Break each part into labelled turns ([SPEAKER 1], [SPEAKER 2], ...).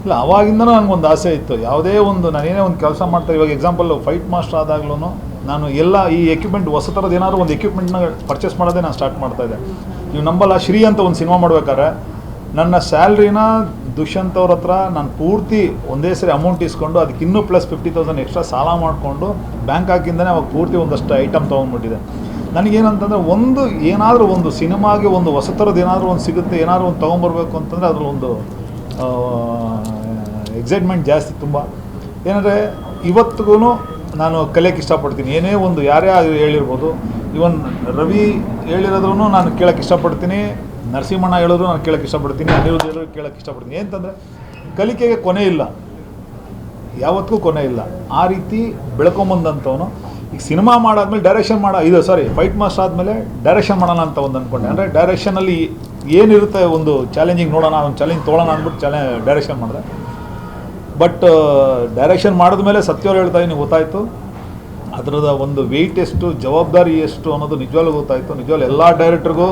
[SPEAKER 1] ಇಲ್ಲ, ಅವಾಗಿಂದನೂ ನನಗೊಂದು ಆಸೆ ಇತ್ತು. ಯಾವುದೇ ಒಂದು ನಾನೇನೇ ಒಂದು ಕೆಲಸ ಮಾಡ್ತಾ, ಇವಾಗ ಎಕ್ಸಾಂಪಲ್ ಫೈಟ್ ಮಾಸ್ಟರ್ ಆದಾಗ್ಲೂ ನಾನು ಎಲ್ಲ ಈ ಎಕ್ವಿಪ್ಮೆಂಟ್ ಹೊಸ ಥರದ್ದು ಏನಾದರೂ ಒಂದು ಎಕ್ವಿಪ್ಮೆಂಟ್ನ ಪರ್ಚೇಸ್ ಮಾಡೋದೇ ನಾನು ಸ್ಟಾರ್ಟ್ ಮಾಡ್ತಾಯಿದ್ದೆ. ನೀವು ನಂಬಲ್ಲ, ಶ್ರೀ ಅಂತ ಒಂದು ಸಿನಿಮಾ ಮಾಡ್ಬೇಕಾದ್ರೆ ನನ್ನ ಸ್ಯಾಲ್ರಿನ ದುಷ್ಯಂತ್ ಅವ್ರ ಹತ್ರ ನಾನು ಪೂರ್ತಿ ಒಂದೇ ಸರಿ ಅಮೌಂಟ್ ಇಸ್ಕೊಂಡು ಅದಕ್ಕೆ ಇನ್ನೂ ಪ್ಲಸ್ 50,000 ಎಕ್ಸ್ಟ್ರಾ ಸಾಲ ಮಾಡಿಕೊಂಡು ಬ್ಯಾಂಕ್ ಹಾಕಿಂದನೇ ಅವಾಗ ಪೂರ್ತಿ ಒಂದಷ್ಟು ಐಟಮ್ ತೊಗೊಂಡ್ಬಿಟ್ಟಿದೆ. ನನಗೇನಂತಂದರೆ ಏನಾದರೂ ಒಂದು ಸಿನಿಮಾಗೆ ಒಂದು ಹೊಸ ಥರದ್ದು ಏನಾದರೂ ಒಂದು ಸಿಗುತ್ತೆ, ಏನಾದರೂ ಒಂದು ತೊಗೊಂಬರ್ಬೇಕು ಅಂತಂದರೆ ಅದ್ರ ಒಂದು ಎಕ್ಸೈಟ್ಮೆಂಟ್ ಜಾಸ್ತಿ ತುಂಬ. ಏನಂದರೆ ಇವತ್ತಿಗೂ ನಾನು ಕಲಿಯೋಕ್ಕೆ ಇಷ್ಟಪಡ್ತೀನಿ. ಏನೇ ಒಂದು ಯಾರೇ ಹೇಳಿರ್ಬೋದು, ಇವನ್ ರವಿ ಹೇಳಿರೋದ್ರೂ ನಾನು ಕೇಳೋಕ್ಕೆ ಇಷ್ಟಪಡ್ತೀನಿ, ನರಸಿಂಹಣ್ಣ ಹೇಳಿದ್ರು ನಾನು ಕೇಳೋಕ್ಕೆ ಇಷ್ಟಪಡ್ತೀನಿ, ಅನಿರುದ್ಧ ಹೇಳಿದ್ರು ಕೇಳೋಕ್ಕೆ ಇಷ್ಟಪಡ್ತೀನಿ. ಏನಂತಂದರೆ ಕಲಿಕೆಗೆ ಕೊನೆ ಇಲ್ಲ, ಯಾವತ್ತಿಗೂ ಕೊನೆ ಇಲ್ಲ. ಆ ರೀತಿ ಬೆಳ್ಕೊಂಬಂದಂಥವನು ಈಗ ಸಿನಿಮಾ ಮಾಡಾದ್ಮೇಲೆ ಫೈಟ್ ಮಾಸ್ಟರ್ ಆದಮೇಲೆ ಡೈರೆಕ್ಷನ್ ಮಾಡೋಣ ಅಂತ ಒಂದು ಅಂದ್ಕೊಂಡೆ. ಅಂದರೆ ಡೈರೆಕ್ಷನಲ್ಲಿ ಏನಿರುತ್ತೆ ಒಂದು ಚಾಲೆಂಜಿಂಗ್ ನೋಡೋಣ, ಒಂದು ಚಾಲೆಂಜ್ ತೊಗೊಳ್ಳೋಣ ಅಂದ್ಬಿಟ್ಟು ಡೈರೆಕ್ಷನ್ ಮಾಡಿದೆ. ಬಟ್ ಡೈರೆಕ್ಷನ್ ಮಾಡಿದ್ಮೇಲೆ ಸತ್ಯವ್ರು ಹೇಳ್ತಾ ಇದ್ದೀನಿ, ಗೊತ್ತಾಯಿತು ಅದರದ ಒಂದು ವೆಯ್ಟ್ ಎಷ್ಟು, ಜವಾಬ್ದಾರಿ ಎಷ್ಟು ಅನ್ನೋದು ನಿಜವಾಗ್ಲೂ ಗೊತ್ತಾಯಿತು. ನಿಜವಾಗ್ಲೂ ಎಲ್ಲ ಡೈರೆಕ್ಟ್ರಿಗೂ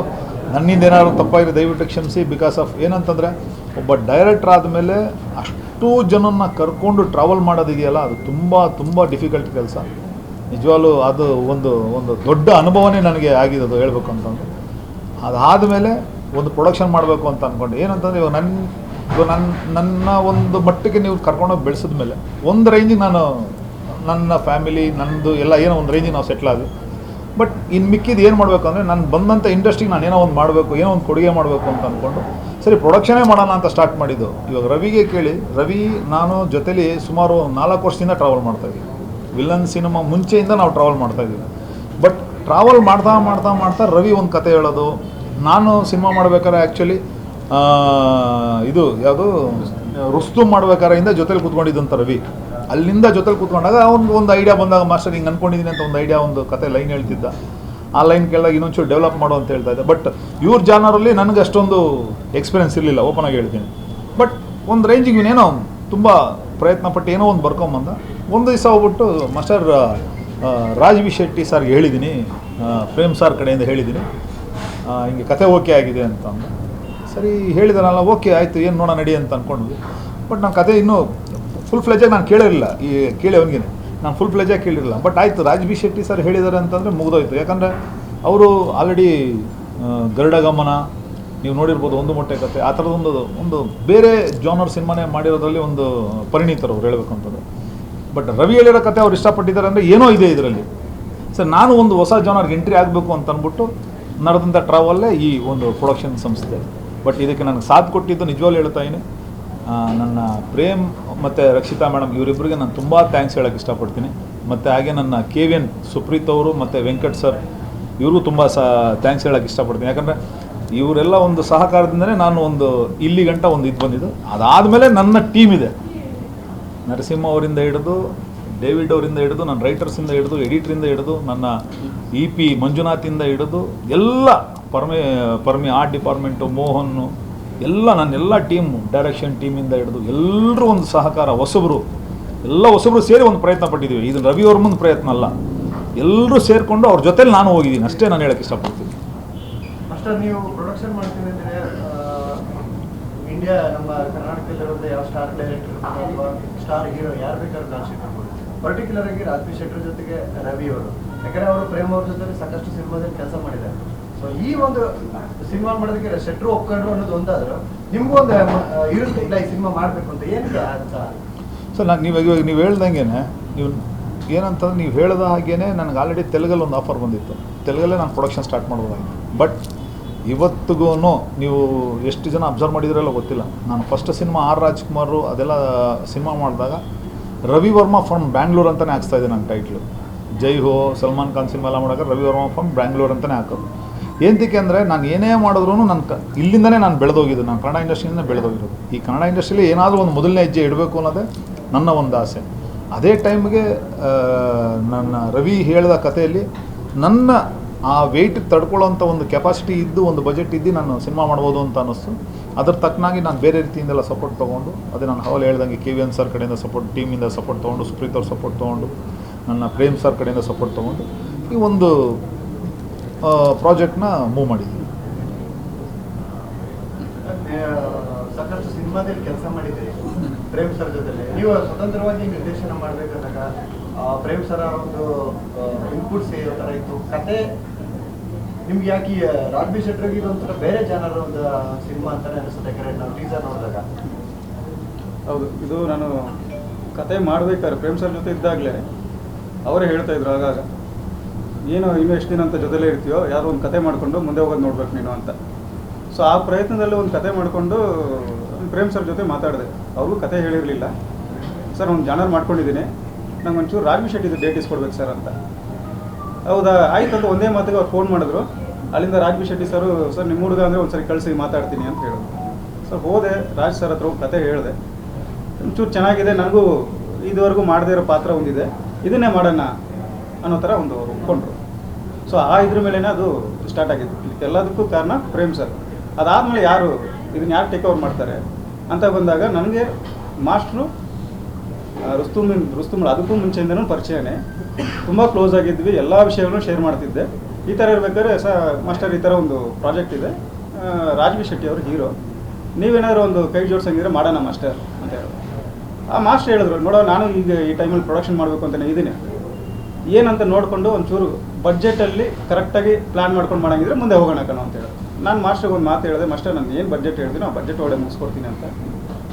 [SPEAKER 1] ನನ್ನಿಂದ ಏನಾದ್ರು ತಪ್ಪಾಗಿರೋ ದಯವಿಟ್ಟು ಕ್ಷಮಿಸಿ. ಬಿಕಾಸ್ ಆಫ್ ಏನಂತಂದರೆ ಒಬ್ಬ ಡೈರೆಕ್ಟ್ರ್ ಆದಮೇಲೆ ಅಷ್ಟು ಜನನ್ನ ಕರ್ಕೊಂಡು ಟ್ರಾವೆಲ್ ಮಾಡೋದಿದೆಯಲ್ಲ, ಅದು ತುಂಬ ತುಂಬ ಡಿಫಿಕಲ್ಟ್ ಕೆಲಸ. ನಿಜವಾಗ್ಲೂ ಅದು ಒಂದು ದೊಡ್ಡ ಅನುಭವನೇ ನನಗೆ ಆಗಿದ್ದು ಹೇಳ್ಬೇಕು ಅಂತಂದು. ಅದಾದಮೇಲೆ ಒಂದು ಪ್ರೊಡಕ್ಷನ್ ಮಾಡಬೇಕು ಅಂತ ಅಂದ್ಕೊಂಡು, ಏನಂತಂದರೆ ಇವಾಗ ನನ್ನ ಒಂದು ಮಟ್ಟಿಗೆ ನೀವು ಕರ್ಕೊಂಡೋಗಿ ಬೆಳೆಸಿದ ಮೇಲೆ ಒಂದು ರೇಂಜಿಗೆ ನಾನು ನನ್ನ ಫ್ಯಾಮಿಲಿ ನನ್ನದು ಎಲ್ಲ ಏನೋ ಒಂದು ರೇಂಜಿಗೆ ನಾವು ಸೆಟ್ಲ್ ಆದ್ವಿ. ಬಟ್ ಇನ್ನು ಮಿಕ್ಕಿದ್ದು ಏನು ಮಾಡಬೇಕು ಅಂದರೆ ನಾನು ಬಂದಂಥ ಇಂಡಸ್ಟ್ರಿಗೆ ನಾನು ಏನೋ ಒಂದು ಮಾಡಬೇಕು, ಏನೋ ಒಂದು ಕೊಡುಗೆ ಮಾಡಬೇಕು ಅಂತ ಅಂದ್ಕೊಂಡು ಸರಿ ಪ್ರೊಡಕ್ಷನೇ ಮಾಡೋಣ ಅಂತ ಸ್ಟಾರ್ಟ್ ಮಾಡಿದ್ದು. ಇವಾಗ ರವಿಗೆ ಕೇಳಿ, ರವಿ ನಾನು ಜೊತೇಲಿ ಸುಮಾರು 4 ವರ್ಷದಿಂದ ಟ್ರಾವೆಲ್ ಮಾಡ್ತಾಯಿದ್ದೀವಿ. ವಿಲನ್ ಸಿನಿಮಾ ಮುಂಚೆಯಿಂದ ನಾವು ಟ್ರಾವೆಲ್ ಮಾಡ್ತಾಯಿದ್ದೀವಿ. ಬಟ್ ಟ್ರಾವೆಲ್ ಮಾಡ್ತಾ ರವಿ ಒಂದು ಕತೆ ಹೇಳೋದು, ನಾನು ಸಿನಿಮಾ ಮಾಡ್ಬೇಕಾದ್ರೆ ಆ್ಯಕ್ಚುಲಿ ಇದು ಯಾವುದು ರುಸ್ತುಂ ಮಾಡ್ಬೇಕಾದ್ರಿಂದ ಜೊತೆಲಿ ಕೂತ್ಕೊಂಡಿದ್ದಂಥ ರವಿ, ಅಲ್ಲಿಂದ ಜೊತೆಲಿ ಕೂತ್ಕೊಂಡಾಗ ಒಂದು ಐಡಿಯಾ ಬಂದಾಗ, ಮಾಸ್ಟರ್ ಹಿಂಗೆ ಅಂದ್ಕೊಂಡಿದ್ದೀನಿ ಅಂತ ಒಂದು ಐಡಿಯಾ, ಒಂದು ಕತೆ ಲೈನ್ ಹೇಳ್ತಿದ್ದ. ಆ ಲೈನ್ ಕೇಳಿದಾಗ ಇನ್ನೊಂಚೂರು ಡೆವಲಪ್ ಮಾಡೋ ಅಂತ ಹೇಳ್ತಾ ಇದ್ದೆ. ಬಟ್ ಇವ್ರ ಜಾನರಲ್ಲಿ ನನಗೆ ಅಷ್ಟೊಂದು ಎಕ್ಸ್ಪೀರಿಯೆನ್ಸ್ ಇರಲಿಲ್ಲ, ಓಪನ್ ಆಗಿ ಹೇಳ್ತೀನಿ. ಬಟ್ ಒಂದು ರೇಂಜಿಗೆ ಇವನೇನೋ ತುಂಬ ಪ್ರಯತ್ನಪಟ್ಟು ಏನೋ ಒಂದು ಬರ್ಕೊಂಬಂದ. ಒಂದು ದಿವಸ ಹೋಗ್ಬಿಟ್ಟು ಮಾಸ್ಟರ್ ರಾಜ್ ವಿ ಶೆಟ್ಟಿ ಸರ್ಗೆ ಹೇಳಿದ್ದೀನಿ, ಪ್ರೇಮ್ ಸಾರ್ ಕಡೆಯಿಂದ ಹೇಳಿದ್ದೀನಿ, ಹಿಂಗೆ ಕತೆ ಓಕೆ ಆಗಿದೆ ಅಂತ ಅಂದ. ಸರಿ ಹೇಳಿದಾರಲ್ಲ, ಓಕೆ ಆಯಿತು, ಏನು ನೋಡೋಣ ನಡಿ ಅಂತ ಅಂದ್ಕೊಂಡ್ವಿ. ಬಟ್ ನಾನು ಕತೆ ಇನ್ನೂ ಫುಲ್ ಫ್ಲೆಜಾಗಿ ನಾನು ಕೇಳಿರಲಿಲ್ಲ, ಕೇಳಿ ಅವನಿಗೆ ನಾನು ಫುಲ್ ಫ್ಲೆಜಾಗಿ ಕೇಳಿರಲಿಲ್ಲ. ಬಟ್ ಆಯಿತು, ರಾಜ್ ವಿ ಶೆಟ್ಟಿ ಸರ್ ಹೇಳಿದ್ದಾರೆ ಅಂತಂದರೆ ಮುಗಿದೋಯ್ತು. ಯಾಕಂದರೆ ಅವರು ಆಲ್ರೆಡಿ ಗರುಡಗಮನ ನೀವು ನೋಡಿರ್ಬೋದು, ಒಂದು ಮೊಟ್ಟೆ ಕತೆ, ಆ ಥರದೊಂದು ಬೇರೆ ಜಾನರ್ ಸಿನಿಮಾನೇ ಮಾಡಿರೋದ್ರಲ್ಲಿ ಒಂದು ಪರಿಣಿತರು ಅವ್ರು ಹೇಳ್ಬೇಕು ಅಂತಂದರೆ. ಬಟ್ ರವಿ ಹೇಳಿರೋ ಕತೆ ಅವ್ರು ಇಷ್ಟಪಟ್ಟಿದ್ದಾರೆ ಅಂದರೆ ಏನೋ ಇದೆ ಇದರಲ್ಲಿ. ಸರ್ ನಾನು ಒಂದು ಹೊಸ ಜಾನರ್ಗೆ ಎಂಟ್ರಿ ಆಗಬೇಕು ಅಂತ ಅಂದ್ಬಿಟ್ಟು ನಡೆದಂಥ ಟ್ರಾವಲ್ಲೇ ಈ ಒಂದು ಪ್ರೊಡಕ್ಷನ್ ಸಂಸ್ಥೆ. ಬಟ್ ಇದಕ್ಕೆ ನನಗೆ ಸಾಥ್ ಕೊಟ್ಟಿದ್ದು ನಿಜವಾಗ್ಲೂ ಹೇಳ್ತಾ ಇದ್ದೀನಿ ನನ್ನ ಪ್ರೇಮ್ ಮತ್ತು ರಕ್ಷಿತಾ ಮೇಡಮ್, ಇವರಿಬ್ಬರಿಗೆ ನಾನು ತುಂಬ ಥ್ಯಾಂಕ್ಸ್ ಹೇಳೋಕ್ಕೆ ಇಷ್ಟಪಡ್ತೀನಿ. ಮತ್ತು ಹಾಗೆ ನನ್ನ KVN ಸುಪ್ರೀತ್ ಅವರು ಮತ್ತು ವೆಂಕಟ್ ಸರ್, ಇವ್ರಿಗೂ ತುಂಬ ಥ್ಯಾಂಕ್ಸ್ ಹೇಳೋಕ್ಕೆ ಇಷ್ಟಪಡ್ತೀನಿ. ಯಾಕಂದರೆ ಇವರೆಲ್ಲ ಒಂದು ಸಹಕಾರದಿಂದಲೇ ನಾನು ಒಂದು ಇಲ್ಲಿ ಗಂಟ ಒಂದು ಇದು ಬಂದಿದ್ದು. ಅದಾದಮೇಲೆ ನನ್ನ ಟೀಮ್ ಇದೆ, ನರಸಿಂಹ ಅವರಿಂದ ಹಿಡಿದು, ಡೇವಿಡ್ ಅವರಿಂದ ಹಿಡಿದು, ನನ್ನ ರೈಟರ್ಸಿಂದ ಹಿಡಿದು, ಎಡಿಟ್ರಿಂದ ಹಿಡಿದು, ನನ್ನ EP ಮಂಜುನಾಥಿಂದ ಹಿಡಿದು ಎಲ್ಲ ಪರ್ಮಿ ಆರ್ಟ್ ಡಿಪಾರ್ಟ್ಮೆಂಟು, ಮೋಹನ್ನು, ನನ್ನೆಲ್ಲ ಟೀಮು, ಡೈರೆಕ್ಷನ್ ಟೀಮಿಂದ ಹಿಡಿದು ಎಲ್ಲರೂ ಒಂದು ಸಹಕಾರ, ಹೊಸಬರು ಸೇರಿ ಒಂದು ಪ್ರಯತ್ನ ಪಟ್ಟಿದ್ದೀವಿ. ಇದು ರವಿ ಅವ್ರ ಮುಂದೆ ಪ್ರಯತ್ನ ಅಲ್ಲ, ಎಲ್ಲರೂ ಸೇರಿಕೊಂಡು ಅವ್ರ ಜೊತೆಲಿ ನಾನು ಹೋಗಿದ್ದೀನಿ ಅಷ್ಟೇ. ನಾನು ಹೇಳೋಕ್ಕೆ ಇಷ್ಟಪಡ್ತೀನಿ.
[SPEAKER 2] ಅಷ್ಟೇ ನೀವು ಪ್ರೊಡಕ್ಷನ್ ಮಾಡ್ತೀನಿ ಅಂದರೆ ಇಂಡಿಯಾ ನಮ್ಮ ಕರ್ನಾಟಕದಲ್ಲಿರೋದು ಯಾವ ಸ್ಟಾರ್ ಡೈರೆಕ್ಟರ್ ಅಥವಾ ಸ್ಟಾರ್ ಹೀರೋ ಯಾರು ಬೇಕಾದ್ರೂ ಕಾನ್ಸೆಪ್ಟ್ ಮಾಡ್ಬೋದು. ಪರ್ಟಿಕ್ಯುಲರ್ ಆಗಿ ರಾಜ್ ವಿ ಶೆಟ್ಟರ್ ಜೊತೆಗೆ ರವಿ ಅವರು, ಯಾಕಂದರೆ ಅವರು ಪ್ರೇಮ್ ಅವ್ರ ಜೊತೆ ಸಾಕಷ್ಟು ಸಿನಿಮಾದಲ್ಲಿ ಕೆಲಸ ಮಾಡಿದ್ದಾರೆ. ಸೊ ಈ ಒಂದು ಸಿನಿಮಾ ಮಾಡೋದಕ್ಕೆ ಶೆಟ್ರು ಒಪ್ಕೊಂಡ್ರು ಅನ್ನೋದು ಒಂದಾದರೂ ನಿಮಗೂ ಒಂದು ಇರುತ್ತೆ, ಇಲ್ಲ ಈ ಸಿನಿಮಾ ಮಾಡಬೇಕು ಅಂತ ಏನಿದೆ ಅಂತ.
[SPEAKER 1] ಸರ್ ನಾನು ಇವಾಗ ನೀವು ಹೇಳ್ದಂಗೆ, ನೀವು ಏನಂತಂದ್ರೆ ನೀವು ಹೇಳಿದ ಹಾಗೇ ನನಗೆ ಆಲ್ರೆಡಿ ತೆಲುಗಲ್ಲಿ ಒಂದು ಆಫರ್ ಬಂದಿತ್ತು. ತೆಲುಗಲ್ಲೇ ನಾನು ಪ್ರೊಡಕ್ಷನ್ ಸ್ಟಾರ್ಟ್ ಮಾಡ್ಬೋದಾಗಿತ್ತು. ಬಟ್ ಇವತ್ತಿಗೂ ನೀವು ಎಷ್ಟು ಜನ ಅಬ್ಸರ್ವ್ ಮಾಡಿದ್ರಲ್ಲ ಗೊತ್ತಿಲ್ಲ, ನಾನು ಫಸ್ಟ್ ಸಿನಿಮಾ R ರಾಜ್ಕುಮಾರ್ ಅದೆಲ್ಲ ಸಿನಿಮಾ ಮಾಡಿದಾಗ ರವಿ ವರ್ಮಾ ಫ್ರಮ್ ಬ್ಯಾಂಗ್ಳೂರ್ ಅಂತಲೇ ಹಾಕ್ಸ್ತಾಯಿದ್ದೆ ನನ್ನ ಟೈಟ್ಲು. ಜೈ ಹೋ, ಸಲ್ಮಾನ್ ಖಾನ್ ಸಿನಿಮಾ ಎಲ್ಲ ಮಾಡೋಕೆ ರವಿ ವರ್ಮಾ ಫ್ರಮ್ ಬ್ಯಾಂಗ್ಳೂರ್ ಅಂತಲೇ ಹಾಕೋದು. ಏನಕ್ಕೆ ಅಂದರೆ ನಾನು ಏನೇ ಮಾಡಿದ್ರು ಇಲ್ಲಿಂದನೇ ನಾನು ಬೆಳೆದೋಗಿದ್ದು, ನಾನು ಕನ್ನಡ ಇಂಡಸ್ಟ್ರಿಯಿಂದ ಬೆಳೆದೋಗಿರೋದು. ಈ ಕನ್ನಡ ಇಂಡಸ್ಟ್ರಿಯಲ್ಲಿ ಏನಾದರೂ ಒಂದು ಮೊದಲನೇ ಹೆಜ್ಜೆ ಇಡಬೇಕು ಅನ್ನೋದೇ ನನ್ನ ಒಂದು ಆಸೆ. ಅದೇ ಟೈಮ್ಗೆ ನನ್ನ ರವಿ ಹೇಳಿದ ಕಥೆಯಲ್ಲಿ ನನ್ನ ಆ ವೆಯ್ಟಿಗೆ ತಡ್ಕೊಳ್ಳೋಂಥ ಒಂದು ಕೆಪಾಸಿಟಿ ಇದ್ದು, ಒಂದು ಬಜೆಟ್ ಇದ್ದು ನಾನು ಸಿನಿಮಾ ಮಾಡ್ಬೋದು ಅಂತ ಅನ್ನಿಸ್ತು. ಅದ್ರ ತಕ್ಕನಾಗಿ ನಾನು ಬೇರೆ ರೀತಿಯಿಂದೆಲ್ಲ ಸಪೋರ್ಟ್ ತೊಗೊಂಡು, ಅದೇ ನಾನು ಹವಲ್ ಹೇಳ್ದಂಗೆ KVN ಸರ್ ಕಡೆಯಿಂದ ಸಪೋರ್ಟ್, ಟೀಮಿಂದ ಸಪೋರ್ಟ್ ತೊಗೊಂಡು, ಸುಪ್ರೀತ್ ಅವ್ರ ಸಪೋರ್ಟ್ ತೊಗೊಂಡು, ನನ್ನ ಪ್ರೇಮ್ ಸರ್ ಕಡೆಯಿಂದ ಸಪೋರ್ಟ್ ತೊಗೊಂಡು ಈ ಒಂದು ಪ್ರಾಜೆಕ್ಟ್ನ ಮೂವ್ ಮಾಡಿದ್ದೀವಿ.
[SPEAKER 2] ಸಾಕಷ್ಟು ಸಿನಿಮಾದಲ್ಲಿ ಕೆಲಸ ಮಾಡಿದ್ದೀರಿ. ಪ್ರೇಮ್ ಸರ್ ಜೊತೆಲಿ ನೀವು ಸ್ವತಂತ್ರವಾಗಿ ನಿರ್ದೇಶನ ಮಾಡಬೇಕಾದಾಗ ಪ್ರೇಮ್ ಸರ್ ಒಂದು ಇನ್ಪುಟ್ಸ್ ಯಾವ ಥರ ಇತ್ತು ಕತೆ ನಿಮ್ಗೆ ಯಾಕೆ ರಾಘ್ವಿ ಶೆಟ್ಟರ್ಗೆ ಇದೊಂಥರ ಬೇರೆ ಜನರ ಒಂದು ಸಿನಿಮಾ ಅಂತಾನೆ ಅನಿಸುತ್ತೆ, ಯಾಕಂದ್ರೆ ನಾವು ಟೀಸರ್ ನೋಡಿದಾಗ.
[SPEAKER 3] ಹೌದು, ಇದು ನಾನು ಕತೆ ಮಾಡ್ಬೇಕಾದ್ರೆ ಪ್ರೇಮ್ ಸರ್ ಜೊತೆ ಇದ್ದಾಗಲೇ ಅವರೇ ಹೇಳ್ತಾ ಇದ್ರು ಆಗಾಗ, ಏನು ಇನ್ನೂ ಎಷ್ಟು ದಿನ ಅಂತ ಜೊತೆಲೇ ಇರ್ತೀಯೋ, ಯಾರೋ ಒಂದು ಕತೆ ಮಾಡಿಕೊಂಡು ಮುಂದೆ ಹೋಗೋದು ನೋಡ್ಬೇಕು ನೀನು ಅಂತ. ಸೊ ಆ ಪ್ರಯತ್ನದಲ್ಲಿ ಒಂದು ಕತೆ ಮಾಡಿಕೊಂಡು ಪ್ರೇಮ್ ಸರ್ ಜೊತೆ ಮಾತಾಡಿದೆ. ಅವ್ರಿಗೂ ಕತೆ ಹೇಳಿರಲಿಲ್ಲ. ಸರ್ ಒಂದು ಜಾನರ್ ಮಾಡ್ಕೊಂಡಿದ್ದೀನಿ, ನಂಗೆ ಒಂಚೂರು ರಾಘ್ವಿ ಶೆಟ್ಟಿದು ಡೇಟ್ ಇಸ್ಕೊಡ್ಬೇಕು ಸರ್ ಅಂತ. ಹೌದಾ ಆಯ್ತು ಅಂತ ಒಂದೇ ಮಾತಿಗೆ ಅವ್ರು ಫೋನ್ ಮಾಡಿದ್ರು. ಅಲ್ಲಿಂದ ರಾಘ್ವಿ ಶೆಟ್ಟಿ ಸರ್ ನಿಮ್ಮ ಹುಡುಗ ಅಂದರೆ ಒಂದು ಸರಿ ಕಳಿಸಿ ಮಾತಾಡ್ತೀನಿ ಅಂತ ಹೇಳಿದ್ರು. ಸರ್ ಹೋದೆ, ರಾಜ್ ಸರ್ ಹತ್ರ ಕತೆ ಹೇಳಿದೆ. ಒಂಚೂರು ಚೆನ್ನಾಗಿದೆ, ನನಗೂ ಇದುವರೆಗೂ ಮಾಡದೇ ಇರೋ ಪಾತ್ರ ಒಂದಿದೆ, ಇದನ್ನೇ ಮಾಡೋಣ ಅನ್ನೋ ಥರ ಒಂದು ಅವ್ರು ಒಪ್ಕೊಂಡ್ರು. ಸೊ ಆ ಇದ್ರ ಮೇಲೇ ಅದು ಸ್ಟಾರ್ಟ್ ಆಗಿದ್ದು. ಎಲ್ಲದಕ್ಕೂ ಕಾರಣ ಪ್ರೇಮ್ ಸರ್. ಅದಾದಮೇಲೆ ಯಾರು ಇದನ್ನು ಯಾರು ಟೇಕ್ ಓವರ್ ಮಾಡ್ತಾರೆ ಅಂತ ಬಂದಾಗ ನನಗೆ ಮಾಸ್ಟ್ರು ರುಸ್ತುಮ್ ಅದಕ್ಕೂ ಮುಂಚೆಯಿಂದನೂ ಪರಿಚಯನೇ, ತುಂಬ ಕ್ಲೋಸ್ ಆಗಿದ್ವಿ, ಎಲ್ಲ ವಿಷಯಗಳನ್ನು ಶೇರ್ ಮಾಡ್ತಿದ್ದೆ. ಈ ಥರ ಇರಬೇಕಾದ್ರೆ ಮಾಸ್ಟರ್ ಈ ಥರ ಒಂದು ಪ್ರಾಜೆಕ್ಟ್ ಇದೆ, ರಾಘ್ವಿ ಶೆಟ್ಟಿ ಅವರು ಹೀರೋ, ನೀವೇನಾದರೂ ಒಂದು ಕೈ ಜೋಡಿಸಂಗಿದ್ರೆ ಮಾಡೋಣ ಮಾಸ್ಟರ್ ಅಂತ ಹೇಳಿದ್ರು. ಆ ಮಾಸ್ಟರ್ ಹೇಳಿದ್ರು, ನೋಡೋ ನಾನು ಈಗ ಈ ಟೈಮಲ್ಲಿ ಪ್ರೊಡಕ್ಷನ್ ಮಾಡಬೇಕು ಅಂತಲೇ ಇದ್ದೀನಿ, ಏನಂತ ನೋಡಿಕೊಂಡು ಒಂಚೂರು ಬಡ್ಜೆಟಲ್ಲಿ ಕರೆಕ್ಟಾಗಿ ಪ್ಲ್ಯಾನ್ ಮಾಡ್ಕೊಂಡು ಮಾಡಂಗಿದ್ರೆ ಮುಂದೆ ಹೋಗೋಣ ಕಣೋ ಅಂತ ಹೇಳಿದ್ರು. ನಾನು ಮಾಸ್ಟ್ರಿಗೆ ಒಂದು ಮಾತು ಹೇಳಿದೆ, ಮಾಸ್ಟರ್ ನಾನು ಏನು ಬಡ್ಜೆಟ್ ಹೇಳ್ತೀನಿ ಆ ಬಡ್ಜೆಟ್ ಒಳಗೆ ಮುಗಿಸ್ಕೊಡ್ತೀನಿ ಅಂತ.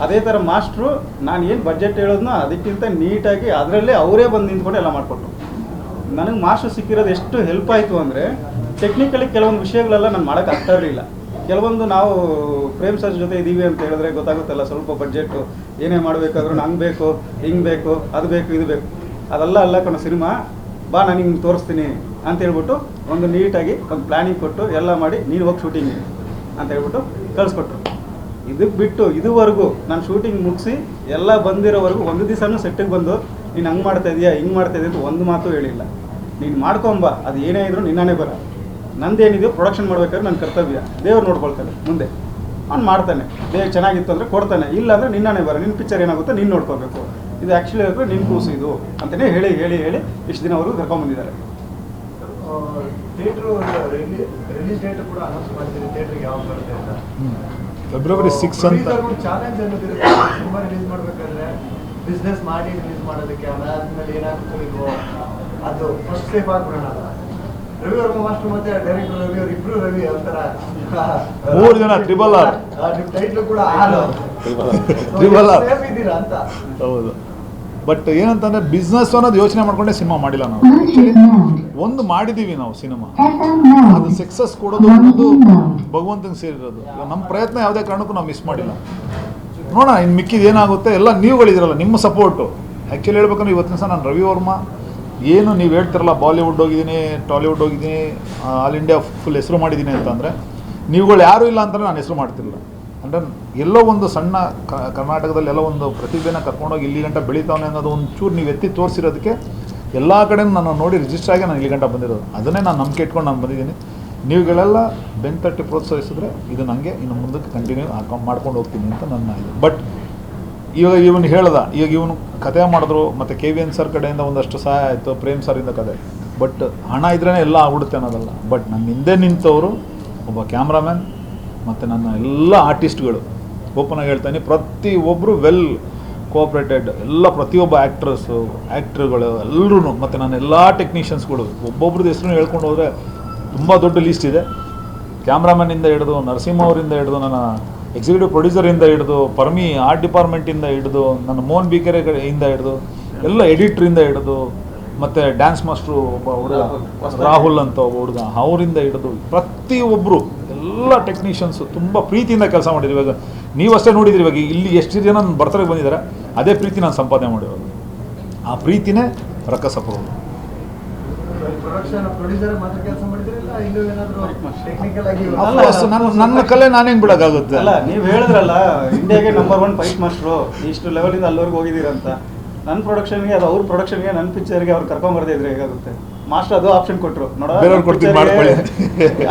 [SPEAKER 3] ಅದೇ ಥರ ಮಾಸ್ಟ್ರು ನಾನು ಏನು ಬಡ್ಜೆಟ್ ಹೇಳೋದನ್ನ ಅದಕ್ಕಿಂತ ನೀಟಾಗಿ ಅದರಲ್ಲೇ ಅವರೇ ಬಂದು ನಿಂತ್ಕೊಂಡು ಎಲ್ಲ ಮಾಡಿಕೊಟ್ರು. ನನಗೆ ಮಾಸ್ಟ್ರು ಸಿಕ್ಕಿರೋದು ಎಷ್ಟು ಹೆಲ್ಪ್ ಆಯಿತು ಅಂದರೆ, ಟೆಕ್ನಿಕಲಿ ಕೆಲವೊಂದು ವಿಷಯಗಳೆಲ್ಲ ನಾನು ಮಾಡೋಕ್ಕಾಗ್ತಾ ಇರಲಿಲ್ಲ. ಕೆಲವೊಂದು ನಾವು ಪ್ರೇಮ್ ಸರ್ ಜೊತೆ ಇದ್ದೀವಿ ಅಂತ ಹೇಳಿದ್ರೆ ಗೊತ್ತಾಗುತ್ತಲ್ಲ, ಸ್ವಲ್ಪ ಬಡ್ಜೆಟು ಏನೇ ಮಾಡಬೇಕಾದ್ರೂ ನಂಗೆ ಬೇಕು, ಹಿಂಗೆ ಬೇಕು, ಅದು ಬೇಕು, ಇದು ಬೇಕು, ಅದೆಲ್ಲ ಅಲ್ಲ ಕಣೋ ಸಿನಿಮಾ, ಬಾ ನಾನು ಹಿಂಗೆ ತೋರಿಸ್ತೀನಿ ಅಂತ ಹೇಳ್ಬಿಟ್ಟು ಒಂದು ನೀಟಾಗಿ ಒಂದು ಪ್ಲ್ಯಾನಿಂಗ್ ಕೊಟ್ಟು ಎಲ್ಲ ಮಾಡಿ ನೀನು ಹೋಗಿ ಶೂಟಿಂಗ್ ಅಂತ ಹೇಳ್ಬಿಟ್ಟು ಕಳಿಸ್ಕೊಟ್ರು. ಇದಕ್ಕೆ ಬಿಟ್ಟು ಇದುವರೆಗೂ ನಾನು ಶೂಟಿಂಗ್ ಮುಗಿಸಿ ಎಲ್ಲ ಬಂದಿರೋವರೆಗೂ ಒಂದು ದಿವಸನೂ ಸೆಟ್ಟಿಗೆ ಬಂದು ನೀನು ಹಂಗೆ ಮಾಡ್ತಾ ಇದೆಯಾ ಹಿಂಗೆ ಮಾಡ್ತಾ ಇದೆಯಾ ಅಂತ ಒಂದು ಮಾತು ಹೇಳಿಲ್ಲ. ನೀನು ಮಾಡ್ಕೊಂಬ, ಅದು ಏನೇ ಇದ್ರು ನಿನ್ನೇ ಬರ, ನಂದೇನಿದೆಯೋ ಪ್ರೊಡಕ್ಷನ್ ಮಾಡ್ಬೇಕಾದ್ರೆ ನನ್ನ ಕರ್ತವ್ಯ, ದೇವ್ರು ನೋಡ್ಕೊಳ್ತಾನೆ ಮುಂದೆ, ಅವ್ನು ಮಾಡ್ತಾನೆ, ದೇವ್ರು ಚೆನ್ನಾಗಿತ್ತು ಅಂದರೆ ಕೊಡ್ತಾನೆ, ಇಲ್ಲ ಅಂದರೆ ನಿನ್ನೇ ಬರ, ನಿನ್ನ ಪಿಕ್ಚರ್ ಏನಾಗುತ್ತೋ ನೀನು ನೋಡ್ಕೋಬೇಕು, ಇದು ಆ್ಯಕ್ಚುಲಿ ಹೇಳಿದ್ರೆ ನಿನ್ನ ಕೂಸು ಇದು ಅಂತಲೇ ಹೇಳಿ ಹೇಳಿ ಹೇಳಿ ಇಷ್ಟು ದಿನವರೆಗೂ ಕರ್ಕೊಂಡ್ಬಂದಿದ್ದಾರೆ.
[SPEAKER 2] ಥಿಯೇಟ್ರು ರಿಲೀಸ್ ಡೇಟ್ ಕೂಡ ಅನೌನ್ಸ್ ಮಾಡ್ತೀವಿ, ಥಿಯೇಟ್ರಿಗೆ ಯಾವಾಗ ಬರುತ್ತೆ ಅಂತ.
[SPEAKER 1] ಫೆಬ್ರವರಿ 6 ಅಂತ
[SPEAKER 2] ಚಾಲೆಂಜ್ ಅನ್ನೋದಿರುತ್ತೆ, ಸಿನಿಮಾ ರಿಲೀಸ್ ಮಾಡಬೇಕಾದ್ರೆ ಬಿಸ್ನೆಸ್ ಮಾಡಿ ರಿಲೀಸ್ ಮಾಡೋದಕ್ಕೆ, ಅದಾದ್ಮೇಲೆ ಏನಾಗುತ್ತೋ ಇಲ್ವೋ ಅದು ಫಸ್ಟ್ ಸೇಫ್ ಆಗಿಬಿಡೋಣ. ರವಿ ವರ್ಮ ಮಾಸ್ಟರ್ ಮತ್ತೆ ಡೈರೆಕ್ಟರ್ ರವಿ ಅವ್ರು ಇಬ್ರು ರವಿ ಒಂಥರ
[SPEAKER 1] 3 ಜನ ಟ್ರಿಬಲ್ ಆರ್,
[SPEAKER 2] ನಿಮ್ಮ ಟೈಟ್ಲು ಕೂಡ
[SPEAKER 1] ಟ್ರಿಬಲ್ ಆರ್
[SPEAKER 2] ಸೇಫ್ ಇದ್ದೀರಾ ಅಂತ.
[SPEAKER 1] ಹೌದು, ಬಟ್ ಏನಂತಂದ್ರೆ ಬಿಸ್ನೆಸ್ ಅನ್ನೋದು ಯೋಚನೆ ಮಾಡ್ಕೊಂಡೆ ಸಿನಿಮಾ ಮಾಡಿಲ್ಲ ನಾವು. ಆ್ಯಕ್ಚುಲಿ ಒಂದು ಮಾಡಿದ್ದೀವಿ ನಾವು ಸಿನಿಮಾ, ಅದು ಸಕ್ಸಸ್ ಕೊಡೋದು ಅನ್ನೋದು ಭಗವಂತನಿಗೆ ಸೇರಿರೋದು. ನಮ್ಮ ಪ್ರಯತ್ನ ಯಾವುದೇ ಕಾರಣಕ್ಕೂ ನಾವು ಮಿಸ್ ಮಾಡಿಲ್ಲ. ನೋಡೋಣ ಇನ್ನು ಮಿಕ್ಕಿದ ಏನಾಗುತ್ತೆ, ಎಲ್ಲ ನೀವುಗಳಿದಿರಲ್ಲ, ನಿಮ್ಮ ಸಪೋರ್ಟು. ಆ್ಯಕ್ಚುಲಿ ಹೇಳ್ಬೇಕಂದ್ರೆ ಇವತ್ತಿನ ದಿವಸ ನಾನು ರವಿ ವರ್ಮ ಏನು ನೀವು ಹೇಳ್ತಿರಲ್ಲ, ಬಾಲಿವುಡ್ ಹೋಗಿದ್ದೀನಿ, ಟಾಲಿವುಡ್ ಹೋಗಿದ್ದೀನಿ, ಆಲ್ ಇಂಡಿಯಾ ಫುಲ್ ಹೆಸರು ಮಾಡಿದ್ದೀನಿ ಅಂತಂದರೆ, ನೀವುಗಳು ಯಾರೂ ಇಲ್ಲ ಅಂತಲೇ ನಾನು ಹೆಸರು ಮಾಡ್ತಿರಲಿಲ್ಲ. ಅಂದರೆ ಎಲ್ಲೋ ಒಂದು ಸಣ್ಣ ಕರ್ನಾಟಕದಲ್ಲಿ ಎಲ್ಲೋ ಒಂದು ಪ್ರತಿಭೆನ ಕರ್ಕೊಂಡೋಗಿ ಇಲ್ಲಿ ಗಂಟ ಬೆಳೀತಾವನೆ ಅನ್ನೋದು ಒಂಚೂರು ನೀವು ಎತ್ತಿ ತೋರಿಸಿರೋದಕ್ಕೆ ಎಲ್ಲ ಕಡೆ ನಾನು ನೋಡಿ ರಿಜಿಸ್ಟರ್ ಆಗಿ ನಾನು ಇಲ್ಲಿ ಗಂಟ ಬಂದಿರೋದು. ಅದನ್ನೇ ನಾನು ನಂಬಿಕೆ ಇಟ್ಕೊಂಡು ನಾನು ಬಂದಿದ್ದೀನಿ. ನೀವುಗಳೆಲ್ಲ ಬೆನ್ನು ತಟ್ಟಿ ಪ್ರೋತ್ಸಾಹಿಸಿದ್ರೆ ಇದು ನನಗೆ ಇನ್ನು ಮುಂದಕ್ಕೆ ಕಂಟಿನ್ಯೂ ಮಾಡ್ಕೊಂಡು ಹೋಗ್ತೀನಿ ಅಂತ ನನ್ನ ಇದು. ಬಟ್ ಇವಾಗ ಇವನು ಹೇಳ್ದ, ಈಗ ಇವನು ಕತೆ ಮಾಡಿದ್ರು, ಮತ್ತು KVN ಸರ್ ಕಡೆಯಿಂದ ಒಂದಷ್ಟು ಸಹಾಯ ಆಯಿತು, ಪ್ರೇಮ್ ಸರಿಂದ ಕತೆ. ಬಟ್ ಹಣ ಇದ್ರೇ ಎಲ್ಲ ಆಗ್ಬಿಡುತ್ತೆ ಅನ್ನೋದಲ್ಲ. ಬಟ್ ನನ್ನ ಹಿಂದೆ ನಿಂತವರು ಒಬ್ಬ ಕ್ಯಾಮ್ರಾಮ್ಯಾನ್ ಮತ್ತು ನನ್ನ ಎಲ್ಲ ಆರ್ಟಿಸ್ಟ್ಗಳು, ಓಪನಾಗಿ ಹೇಳ್ತಾನೆ, ಪ್ರತಿಯೊಬ್ಬರು ವೆಲ್ ಕೋಆಪ್ರೇಟೆಡ್, ಎಲ್ಲ ಪ್ರತಿಯೊಬ್ಬ ಆ್ಯಕ್ಟ್ರುಗಳು ಎಲ್ಲರೂ, ಮತ್ತು ನನ್ನ ಎಲ್ಲ ಟೆಕ್ನಿಷಿಯನ್ಸ್ಗಳು ಒಬ್ಬೊಬ್ರದ್ದು ಹೆಸರು ಹೇಳ್ಕೊಂಡು ಹೋದರೆ ತುಂಬ ದೊಡ್ಡ ಲೀಸ್ಟ್ ಇದೆ. ಕ್ಯಾಮ್ರಾಮನ್ನಿಂದ ಹಿಡಿದು, ನರಸಿಂಹ ಅವರಿಂದ ಹಿಡಿದು, ನನ್ನ ಎಕ್ಸಿಕ್ಯೂಟಿವ್ ಪ್ರೊಡ್ಯೂಸರಿಂದ ಹಿಡಿದು, ಪರ್ಮಿ ಆರ್ಟ್ ಡಿಪಾರ್ಟ್ಮೆಂಟಿಂದ ಹಿಡಿದು, ನನ್ನ ಮೋಹನ್ ಬಿಕೆರೆ ಇಂದ ಹಿಡಿದು, ಎಲ್ಲ ಎಡಿಟ್ರಿಂದ ಹಿಡಿದು, ಮತ್ತು ಡ್ಯಾನ್ಸ್ ಮಾಸ್ಟ್ರು ಒಬ್ಬ ಹುಡುಗ ರಾಹುಲ್ ಅಂತ ಒಬ್ಬ ಹುಡುಗ, ಅವರಿಂದ ಹಿಡಿದು ಪ್ರತಿಯೊಬ್ಬರು ಎಲ್ಲ ಟೆಕ್ನಿಷಿಯನ್ಸು ತುಂಬ ಪ್ರೀತಿಯಿಂದ ಕೆಲಸ ಮಾಡಿದ್ರು. ಇವಾಗ ನೀವಷ್ಟೇ ನೋಡಿದ್ರಿ, ಇವಾಗ ಇಲ್ಲಿ ಎಷ್ಟು ಜನ ನನ್ನ ಬರ್ತಡೆಗೆ ಬಂದಿದ್ದಾರೆ, ಅದೇ ಪ್ರೀತಿ ನಾನು ಸಂಪಾದನೆ ಮಾಡಿರೋದು. ಆ ಪ್ರೀತಿನೇ ರಕ್ಕಸಪುರದು. ನನ್ನ ಕಲೆ ನಾನೇನು ಬಿಡೋಕ್ಕಾಗುತ್ತೆ?
[SPEAKER 3] ಅಲ್ಲ, ನೀವು ಹೇಳಿದ್ರಲ್ಲ ಇಂಡಿಯಾಗೆ ನಂಬರ್ 1 ಫೈಟ್ ಮಾಸ್ಟ್ರು, ಇಷ್ಟು ಲೆವೆಲಿಂದ ಅಲ್ಲಿವರೆಗೂ ಹೋಗಿದ್ದೀರಂತ. ನನ್ನ ಪ್ರೊಡಕ್ಷನ್ಗೆ ಅದು ಅವ್ರ ಪ್ರೊಡಕ್ಷನ್ಗೆ ನನ್ನ ಪಿಕ್ಚರ್ಗೆ ಅವ್ರು ಕರ್ಕೊಂಬರ್ದೇ ಇದ್ರೆ ಹೇಗಾಗುತ್ತೆ? ಮಾಸ್ಟರ್ ಅದು ಆಪ್ಷನ್ ಕೊಟ್ಟರು, ನೋಡೋ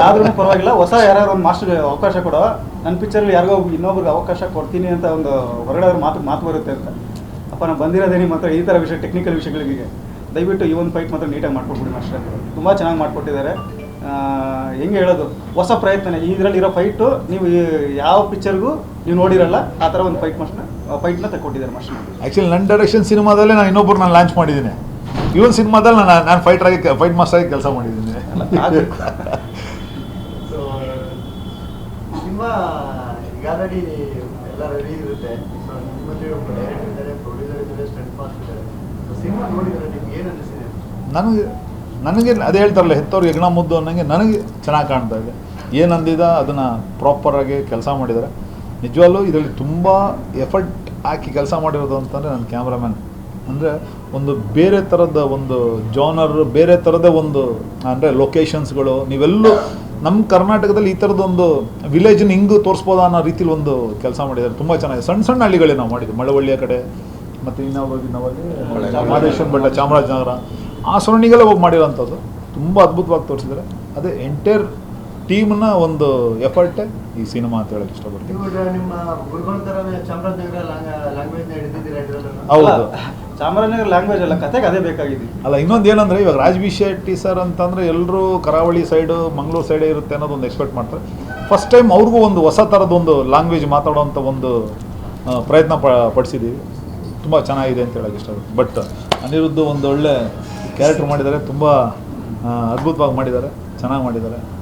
[SPEAKER 3] ಆದ್ರೂ ಪರವಾಗಿಲ್ಲ, ಹೊಸ ಯಾರು ಒಂದು ಮಾಸ್ಟರ್ಗೆ ಅವಕಾಶ ಕೊಡೋ, ನನ್ನ ಪಿಕ್ಚರ್ಲಿ ಯಾರಿಗೋ ಇನ್ನೊಬ್ರಿಗೆ ಅವಕಾಶ ಕೊಡ್ತೀನಿ ಅಂತ ಒಂದು ಹೊರಗಡೆ ಮಾತು ಬರುತ್ತೆ ಅಂತ. ಅಪ್ಪ ನಾನು ಬಂದಿರೋದೇ ನಿಮ್ಮ ಹತ್ರ ಈ ಥರ ವಿಷಯ, ಟೆಕ್ನಿಕಲ್ ವಿಷಯಗಳಿಗೆ ದಯವಿಟ್ಟು ಈ ಒಂದು ಫೈಟ್ ಮಾತ್ರ ನೀಟಾಗಿ ಮಾಡ್ಕೊಟ್ಬಿಡಿ ಮಾಸ್ಟರ್. ತುಂಬ ಚೆನ್ನಾಗಿ ಮಾಡಿಕೊಟ್ಟಿದ್ದಾರೆ. ಹೆಂಗೆ ಹೇಳೋದು, ಹೊಸ ಪ್ರಯತ್ನ ಇದರಲ್ಲಿರೋ ಫೈಟು ನೀವು ಯಾವ ಪಿಕ್ಚರ್ಗೂ ನೀವು ನೋಡಿರಲ್ಲ, ಆ ಥರ ಒಂದು ಫೈಟ್ ಮಾಸ್ಟರ್ ಫೈಟ್ನ ತಗೊಟ್ಟಿದ್ದಾರೆ ಮಾಸ್ಟರ್.
[SPEAKER 1] ಆ್ಯಕ್ಚುಲಿ ನನ್ನ ಡೈರೆಕ್ಷನ್ ಸಿನಿಮಾದಲ್ಲೇ ನಾನು ಇನ್ನೊಬ್ಬರು ನಾನು ಲಾಂಚ್ ಮಾಡಿದ್ದೀನಿ. ಇವನ್ ಸಿನಿಮಾದಲ್ಲಿ ನಾನು ಫೈಟ್ ಮಾಸ್ಟರ್ ಆಗಿ ಕೆಲಸ ಮಾಡಿದ್ದೀನಿ.
[SPEAKER 2] ಸೊ ಸಿನಿಮಾ ಈಗ ಆಲ್ರೆಡಿ ಎಲ್ಲ ರೆಡಿ ಇರುತ್ತೆ. ಸೊ ನಿಮ್ಮಲ್ಲಿ ಒಬ್ಬ ಡೈರೆಕ್ಟರ್ ಇದ್ದಾರೆ, ಪ್ರೊಡ್ಯೂಸರ್ ಇದ್ದಾರೆ, ಸ್ಟಂಟ್ ಮಾಸ್ಟರ್ ಇದ್ದಾರೆ. ಸೊ ಸಿನಿಮಾ ನೋಡಿದರೆ ನಿಮ್ಗೆ ಏನು ಅನಿಸಿದೆ?
[SPEAKER 1] ನನಗೆ ಅದೇ ಹೇಳ್ತಾರಲ್ಲ, ಹೆತ್ತವ್ರಿಗೆ ಹೆಗ್ಣ ಮುದ್ದು ಅನ್ನಂಗೆ ನನಗೆ ಚೆನ್ನಾಗಿ ಕಾಣ್ತಾ ಇದೆ. ಏನಂದಿದ ಅದನ್ನು ಪ್ರಾಪರಾಗಿ ಕೆಲಸ ಮಾಡಿದ್ದಾರೆ. ನಿಜವಾಗ್ಲೂ ಇದರಲ್ಲಿ ತುಂಬ ಎಫರ್ಟ್ ಹಾಕಿ ಕೆಲಸ ಮಾಡಿರೋದು ಅಂತಂದರೆ ನನ್ನ ಕ್ಯಾಮ್ರಾಮ್ಯಾನ್. ಅಂದರೆ ಒಂದು ಬೇರೆ ಥರದ ಒಂದು ಜಾನರ್, ಬೇರೆ ಥರದ ಒಂದು ಅಂದರೆ ಲೊಕೇಶನ್ಸ್ಗಳು, ನೀವೆಲ್ಲೂ ನಮ್ಮ ಕರ್ನಾಟಕದಲ್ಲಿ ಈ ಥರದೊಂದು ವಿಲೇಜನ್ನ ಹಿಂಗೆ ತೋರಿಸ್ಬೋದಾ ಅನ್ನೋ ರೀತಿಲಿ ಒಂದು ಕೆಲಸ ಮಾಡಿದ್ದಾರೆ. ತುಂಬ ಚೆನ್ನಾಗಿದೆ. ಸಣ್ಣ ಸಣ್ಣ ಹಳ್ಳಿಗಳೇ ನಾವು ಮಾಡಿದ್ವಿ, ಮಳವಳ್ಳಿಯ ಕಡೆ ಮತ್ತು ನಾವಲ್ಲಿ ಮಹದೇಶ್ವರ ಬೆಟ್ಟ, ಚಾಮರಾಜನಗರ, ಆ ಸರಣಿಗೆಲ್ಲ ಹೋಗಿ ಮಾಡಿರೋಂಥದ್ದು ತುಂಬ ಅದ್ಭುತವಾಗಿ ತೋರಿಸಿದ್ದಾರೆ. ಅದೇ ಎಂಟೈರ್ ಟೀಮ್ನ ಒಂದು ಎಫರ್ಟೇ ಈ ಸಿನಿಮಾ ಅಂತ ಹೇಳಕ್ಕೆ ಇಷ್ಟಪಡ್ತೀನಿ.
[SPEAKER 2] ನೀವು ನಿಮ್ಮ ಗುರುಗಳ ಥರನೇ ಚಾಮರಾಜನಗರ ಲ್ಯಾಂಗ್ವೇಜ್ನ ಹಿಡಿದಿದ್ದೀರಾ ಇದರಲ್ಲೂ?
[SPEAKER 1] ಹೌದು,
[SPEAKER 3] ಚಾಮರಾಜನಗರ ಲ್ಯಾಂಗ್ವೇಜ್ ಅಲ್ಲ, ಕತೆಗೆ ಅದೇ ಬೇಕಾಗಿದೆ.
[SPEAKER 1] ಅಲ್ಲ, ಇನ್ನೊಂದು ಏನಂದರೆ ಇವಾಗ ರಾಜ್ ಶೆಟ್ಟಿ ಸರ್ ಅಂತಂದರೆ ಎಲ್ಲರೂ ಕರಾವಳಿ ಸೈಡು, ಮಂಗಳೂರು ಸೈಡೇ ಇರುತ್ತೆ ಅನ್ನೋದೊಂದು ಎಕ್ಸ್ಪೆಕ್ಟ್ ಮಾಡ್ತಾರೆ. ಫಸ್ಟ್ ಟೈಮ್ ಅವ್ರಿಗೂ ಒಂದು ಹೊಸ ಥರದೊಂದು ಲ್ಯಾಂಗ್ವೇಜ್ ಮಾತಾಡೋವಂಥ ಒಂದು ಪ್ರಯತ್ನ ಪಡಿಸಿದ್ದೀವಿ. ತುಂಬ ಚೆನ್ನಾಗಿದೆ ಅಂತ ಹೇಳಕ್ಕೆ ಇಷ್ಟಪಡ್ತೀನಿ. ಬಟ್ ಅನಿರುದ್ಧ ಒಂದು ಒಳ್ಳೆ ಕ್ಯಾರೆಕ್ಟರ್ ಮಾಡಿದ್ದಾರೆ, ತುಂಬ ಅದ್ಭುತವಾಗಿ ಮಾಡಿದ್ದಾರೆ, ಚೆನ್ನಾಗಿ ಮಾಡಿದ್ದಾರೆ.